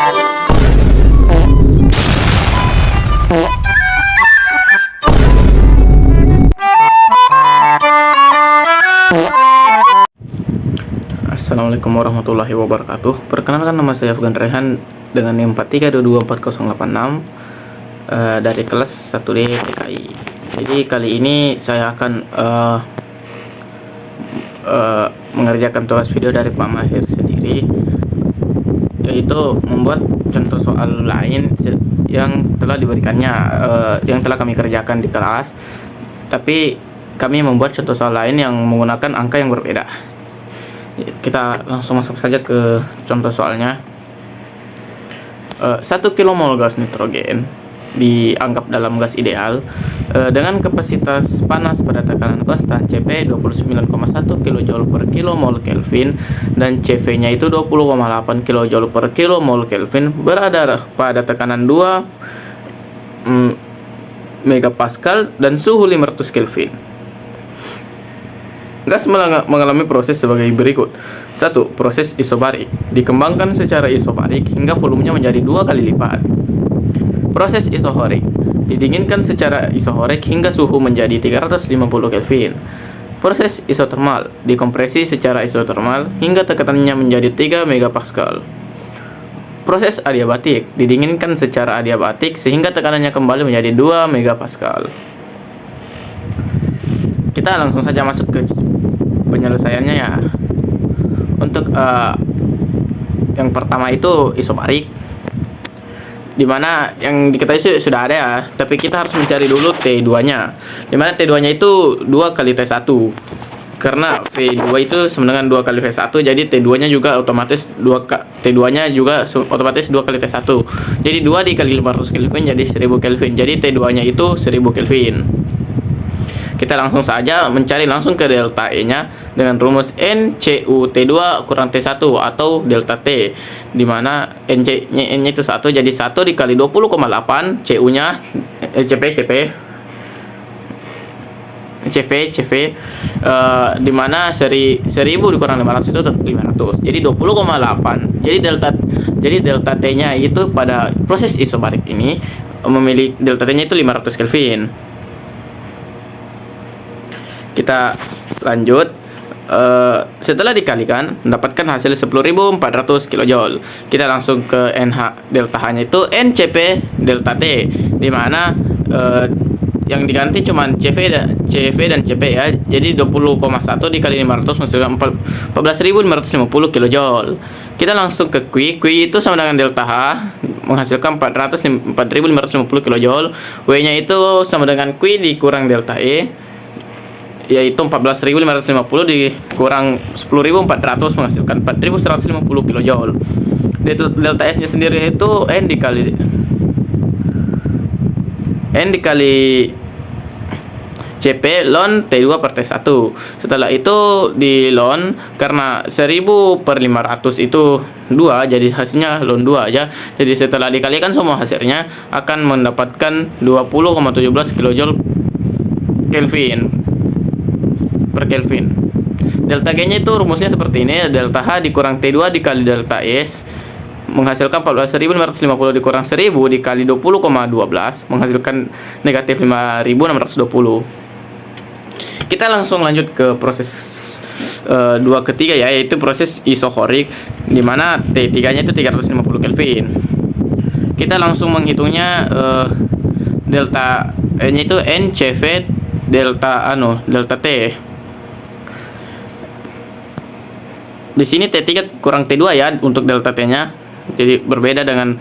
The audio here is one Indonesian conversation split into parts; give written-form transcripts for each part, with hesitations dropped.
Assalamualaikum warahmatullahi wabarakatuh. Perkenalkan, nama saya Afgan Rehan dengan NIM 43224086 dari kelas 1D TKI. Jadi kali ini saya akan mengerjakan tugas video dari Pak Mahir sendiri, yaitu membuat contoh soal lain yang telah diberikannya, yang telah kami kerjakan di kelas, tapi kami membuat contoh soal lain yang menggunakan angka yang berbeda. Kita langsung masuk saja ke contoh soalnya. 1 kmol gas nitrogen dianggap dalam gas ideal dengan kapasitas panas pada tekanan konstan Cp 29,1 kJ per kmol Kelvin dan Cv-nya itu 20,8 kJ per kmol Kelvin, berada pada tekanan 2 megapascal dan suhu 500 Kelvin. Gas mengalami proses sebagai berikut. 1. Proses isobarik. Dikembangkan secara isobarik hingga volumenya menjadi 2 kali lipat. Proses isohorik. Didinginkan secara isohorik hingga suhu menjadi 350 Kelvin. Proses isotermal. Dikompresi secara isotermal hingga tekanannya menjadi 3 megapascal. Proses adiabatik. Didinginkan secara adiabatik sehingga tekanannya kembali menjadi 2 megapascal. Kita langsung saja masuk ke penyelesaiannya ya. Untuk yang pertama itu isobarik, dimana yang diketahui sudah ada ya, tapi kita harus mencari dulu T2 nya, dimana T2 nya itu 2 kali T1, karena V2 itu sama dengan 2 kali V1, jadi T2 nya juga otomatis T2 nya juga otomatis 2 kali T1, jadi 2 dikali 500 Kelvin jadi 1000 Kelvin, jadi T2 nya itu 1000 Kelvin. Kita langsung saja mencari langsung ke delta E nya dengan rumus NCU T2 kurang T1 atau delta T, dimana N nya itu 1, jadi 1 dikali 20,8, CU nya CV dimana 1000 dikurang 500 itu 500, jadi 20,8. Jadi delta T nya itu pada proses isobarik ini memiliki delta T nya itu 500 Kelvin. Kita lanjut. Setelah dikalikan mendapatkan hasil 10.400 kJ. Kita langsung ke NH delta H nya itu NCP delta T, dimana yang diganti cuma CV dan CP ya. Jadi 20,1 dikali 500 menghasilkan 14.550 kJ. Kita langsung ke Q itu sama dengan delta H menghasilkan 4.550 kJ. W nya itu sama dengan Q dikurang delta E, yaitu 14.550 dikurang 10.400 menghasilkan 4.150 kJ. Delta S nya sendiri itu N dikali CP ln T2 per T1. Setelah itu di ln, karena 1000 per 500 itu 2, jadi hasilnya ln 2 aja. Jadi setelah dikalikan semua hasilnya akan mendapatkan 20,17 kJ Kelvin per Kelvin. Delta G nya itu rumusnya seperti ini. Delta H dikurang T2 dikali delta S menghasilkan 14.550 dikurang 1000 dikali 20,12 menghasilkan negatif 5.620. Kita langsung lanjut ke proses 2 ketiga ya, yaitu proses isohorik, dimana T3 nya itu 350 Kelvin. Kita langsung menghitungnya. Delta E nya itu NCV delta T. Di sini T3 kurang T2 ya untuk delta T nya, jadi berbeda dengan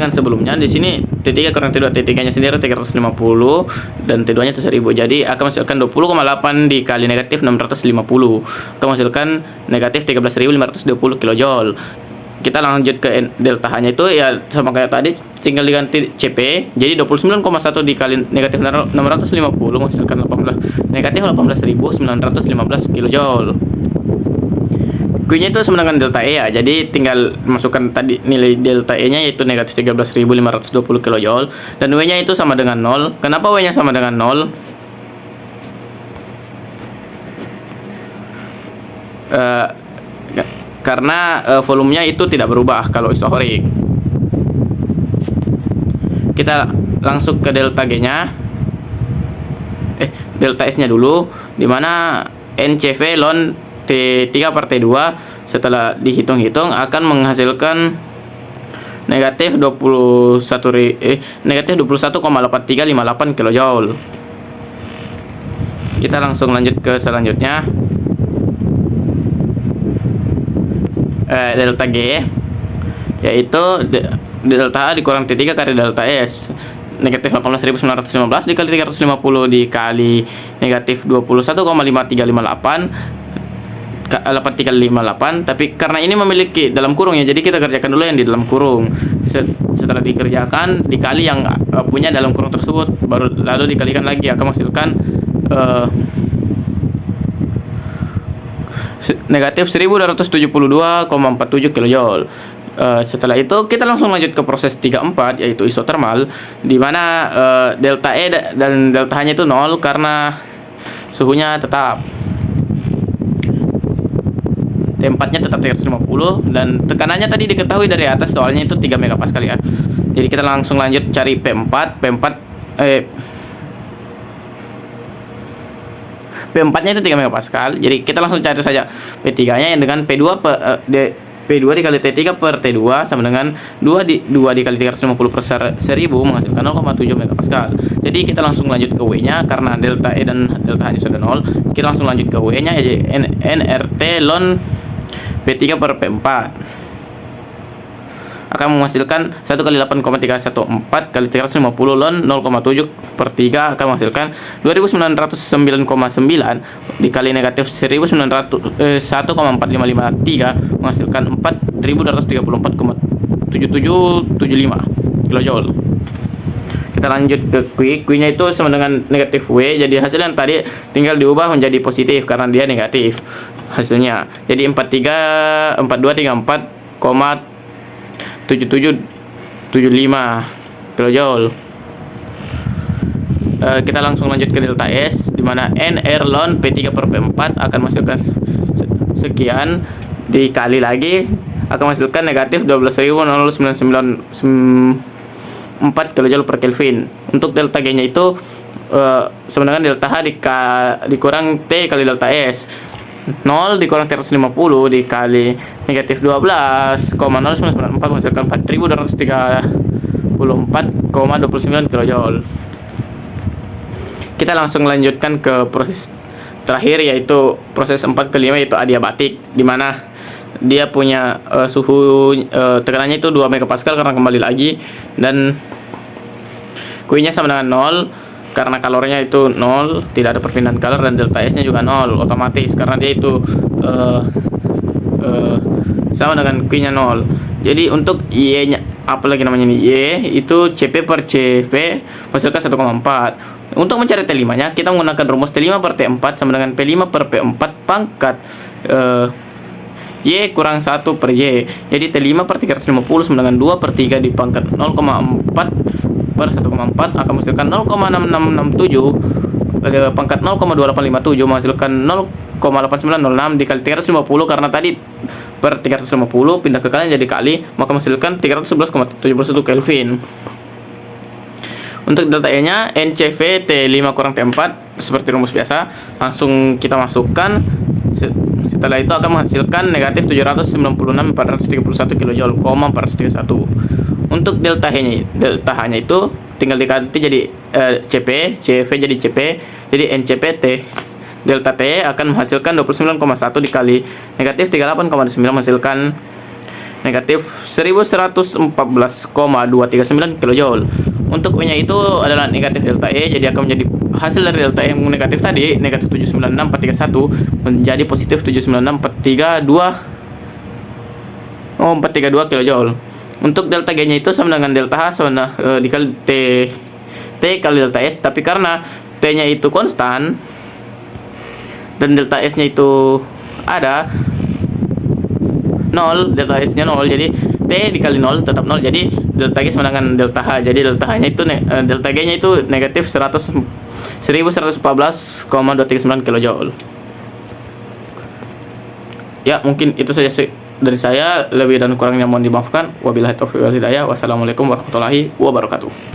sebelumnya. Di sini T3 kurang T2, T3 nya sendiri 350 dan T2 nya itu 1000, jadi akan menghasilkan 20,8 dikali negatif 650 akan menghasilkan negatif 13.520 kJ. Kita lanjut ke delta H nya itu ya sama kayak tadi, tinggal diganti CP, jadi 29,1 dikali negatif 650 menghasilkan negatif 18.915 kJ. Q-nya itu sama dengan delta E ya. Jadi tinggal masukkan tadi nilai delta E-nya yaitu negatif 13.520 kJ dan W-nya itu sama dengan 0. Kenapa W-nya sama dengan 0? Karena volumenya itu tidak berubah kalau isohorik. Kita langsung ke delta G-nya. Delta S-nya dulu, dimana NCV ln T3 per T2 setelah dihitung-hitung akan menghasilkan negatif 21,8358 kJ. Kita langsung lanjut ke selanjutnya. Delta G yaitu delta A dikurang T3 kali delta S, negatif 18.915 dikali 350 dikali negatif 21,8358, tapi karena ini memiliki dalam kurung ya, jadi kita kerjakan dulu yang di dalam kurung. Setelah dikerjakan dikali yang punya dalam kurung tersebut, baru lalu dikalikan lagi akan menghasilkan negatif 1272,47 kJ. Setelah itu kita langsung lanjut ke proses 3-4 yaitu isotermal, di mana delta E dan delta H nya itu 0 karena suhunya tetap. T4 nya tetap 350 dan tekanannya tadi diketahui dari atas soalnya itu 3 megapascal ya. Jadi kita langsung lanjut cari P4 nya itu 3 megapascal. Jadi kita langsung cari saja P3 nya yang dengan P2 dikali T3 per T2 sama dengan 2 dikali 350 per 1000 menghasilkan 0,7 megapascal. Jadi kita langsung lanjut ke W nya karena delta E dan delta H nya sudah 0. Kita langsung lanjut ke W nya yaitu nRT ln P3 per P4 akan menghasilkan 1 kali 8,314 kali 350 ln 0,7 per 3 akan menghasilkan 2909,9 dikali negatif 1,4553 menghasilkan 4234,7775 kJ. Kita lanjut ke Q nya itu sama dengan negatif W, jadi hasil yang tadi tinggal diubah menjadi positif karena dia negatif hasilnya. Jadi 4234,7775 kJ. Kita langsung lanjut ke delta S, di mana NR ln P3 per P4 akan menghasilkan sekian dikali lagi akan menghasilkan negatif 12.099,4 kJ per Kelvin. Untuk delta G nya itu sama dengan delta H dikurang T kali delta S. 0 dikurang 350 dikali negatif 12,0994 menghasilkan 4234,29 kJ. Kita langsung lanjutkan ke proses terakhir yaitu proses 4 ke 5 yaitu adiabatik, di mana dia punya suhu tekanannya itu 2 megapascal karena kembali lagi, dan Q nya sama dengan 0 karena kalornya itu 0, tidak ada perpindahan kalor, dan delta S nya juga 0 otomatis karena dia itu sama dengan Q nya 0. Jadi untuk Y nya apalagi namanya nih, Y itu CP per CV menghasilkan 1,4. Untuk mencari T5 nya kita menggunakan rumus T5 per T4 sama dengan P5 per P4 pangkat Y kurang 1 per Y. Jadi T5 per 350 sama dengan 2 per 3 di pangkat 0,4 per 1,4 akan menghasilkan 0,6667 pangkat 0,2857 menghasilkan 0,8906 dikali 350 karena tadi per 350 pindah ke kalian jadi kali, maka menghasilkan 311,71 Kelvin. Untuk delta E nya NCV T5 kurang T4 seperti rumus biasa, langsung kita masukkan. Setelah itu akan menghasilkan negatif 796,431 kJ, 431. Untuk delta H nya itu tinggal diganti jadi CP, CV jadi CP, jadi NCPT. Delta T akan menghasilkan 29,1 dikali negatif 38,9 menghasilkan negatif 1114,239 kJ. Untuk W nya itu adalah negatif delta E, jadi akan menjadi hasil dari delta E yang negatif tadi negatif 796431 menjadi positif 432 kJ. Untuk delta G nya itu sama dengan delta H dikali T kali delta S, tapi karena T nya itu konstan dan delta S nya itu ada, 0, delta H-nya 0. Jadi T dikali 0 tetap 0. Jadi delta G sama dengan delta H. Jadi delta H-nya itu delta G-nya itu negatif 1114,239 kJ. Ya, mungkin itu saja sih dari saya. Lebih dan kurangnya mohon dimaafkan. Wabillahi taufiq wal hidayah. Wassalamualaikum warahmatullahi wabarakatuh.